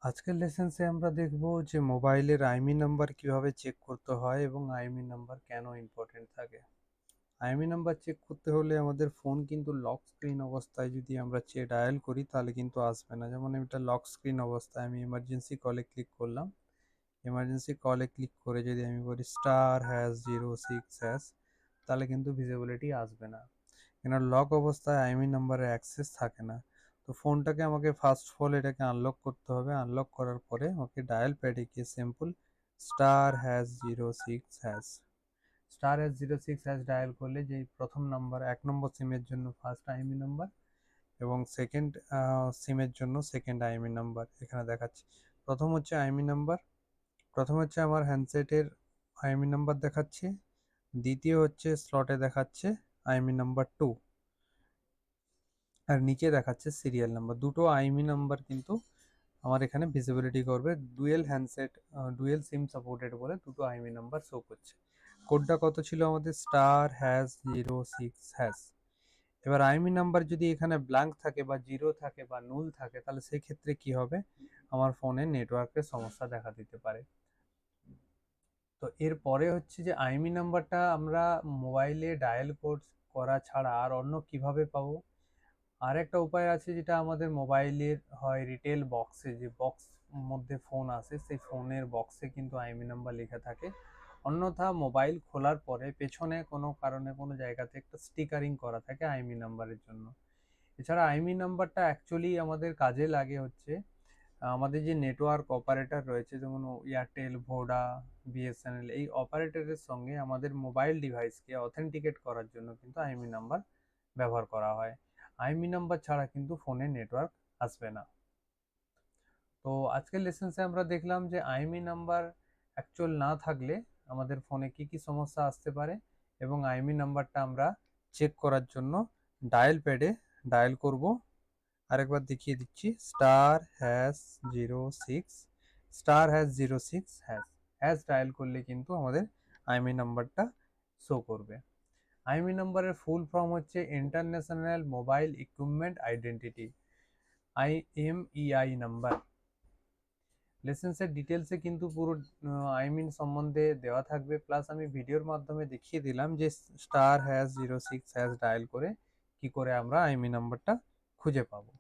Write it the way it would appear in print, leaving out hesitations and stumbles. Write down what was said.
আজকের লেসেন্সে আমরা দেখব যে মোবাইলের আইএমইআই নাম্বার কিভাবে চেক করতে হয় এবং আইএমইআই নাম্বার কেন ইম্পর্টেন্ট থাকে। আইএমইআই নাম্বার চেক করতে হলে আমাদের ফোন কিন্তু লক স্ক্রিন অবস্থায় যদি আমরা ডায়াল করি তাহলে কিন্তু আসবে না। যেমন এটা লক স্ক্রিন অবস্থায় আমি এমার্জেন্সি কলে ক্লিক করলাম। এমার্জেন্সি কলে ক্লিক করে যদি আমি বলি *#06# তাহলে কিন্তু ভিজিবিলিটি আসবে না। কেন লক অবস্থায় আইএমইআই নাম্বারের অ্যাক্সেস থাকে না। তো ফোনটাকে আমাকে ফার্স্ট অফ অল এটাকে আনলক করতে হবে। আনলক করার পরে আমাকে ডায়াল প্যাডে গিয়ে সিম্পল *#06# *#06# ডায়াল করলে যে প্রথম নাম্বার 1 নম্বর সিমের জন্য ফার্স্ট আইএমইআই নাম্বার এবং সেকেন্ড সিমের জন্য সেকেন্ড আইএমইআই নাম্বার এখানে দেখাচ্ছে। প্রথম হচ্ছে আইএমইআই নাম্বার, প্রথম হচ্ছে আমার হ্যান্ডসেটের আইএমইআই নাম্বার দেখাচ্ছে, দ্বিতীয় হচ্ছে স্লটে দেখাচ্ছে আইএমইআই নাম্বার 2 আর নিচে দেখাচ্ছে সিরিয়াল নাম্বার। দুটো আইএমইআই নাম্বার কিন্তু আমার এখানে ভিজিবিলিটি করবে। Dual handset dual SIM supported বলে দুটো আইএমইআই নাম্বার শো করছে। কোডটা কত ছিল আমাদের *#06#। এবার আইএমইআই নাম্বার যদি এখানে ব্ল্যাঙ্ক থাকে বা জিরো থাকে বা নুল থাকে তাহলে সেই ক্ষেত্রে কি হবে, আমার ফোনে নেটওয়ার্কের সমস্যা দেখা দিতে পারে। তো এরপরে হচ্ছে যে আইএমইআই নাম্বারটা আমরা মোবাইলে ডায়াল করা ছাড়া আর অন্য কিভাবে পাবো। আর একটা উপায় আছে যেটা আমাদের মোবাইলের হয় রিটেল বক্সে, যে বক্স মধ্যে ফোন আসে সেই ফোনের বক্সে কিন্তু আইএমইআই নাম্বার লেখা থাকে। অন্যথা মোবাইল খোলার পরে পেছনে কোনো কারণে কোনো জায়গাতে একটা স্টিকারিং করা থাকে আইএমইআই নাম্বারের জন্য। এছাড়া আইএমইআই নাম্বারটা অ্যাকচুয়ালি আমাদের কাজে লাগে হচ্ছে আমাদের যে নেটওয়ার্ক অপারেটর রয়েছে, যেমন এয়ারটেল, ভোডা, বিএসএনএল, এই অপারেটরের সঙ্গে আমাদের মোবাইল ডিভাইসকে অথেন্টিকেট করার জন্য কিন্তু আইএমইআই নাম্বার ব্যবহার করা হয়। আইএমইআই নাম্বার ছাড়া কিন্তু ফোনে নেটওয়ার্ক আসবে না। তো আজকের লেসেন্সে আমরা দেখলাম যে আইএমইআই নাম্বার অ্যাকচুয়াল না থাকলে আমাদের ফোনে কি কি সমস্যা আসতে পারে এবং আইএমইআই নাম্বারটা আমরা চেক করার জন্য ডায়াল প্যাডে ডায়াল করব। আরেকবার দেখিয়ে দিচ্ছি *#06 *#06# ডায়াল করলে কিন্তু আমাদের আইএমইআই নাম্বারটা শো করবে। আইএমইআই নাম্বারের ফুল ফর্ম হচ্ছে international mobile equipment identity, IMEI number. লেসেন্সের ডিটেলসে কিন্তু পুরো আইএমইআই সম্বন্ধে দেওয়া থাকবে, প্লাস আমি ভিডিওর মাধ্যমে দেখিয়ে দিলাম যে *#06# ডায়াল করে কি করে আমরা আইএমইআই নাম্বারটা খুঁজে পাবো।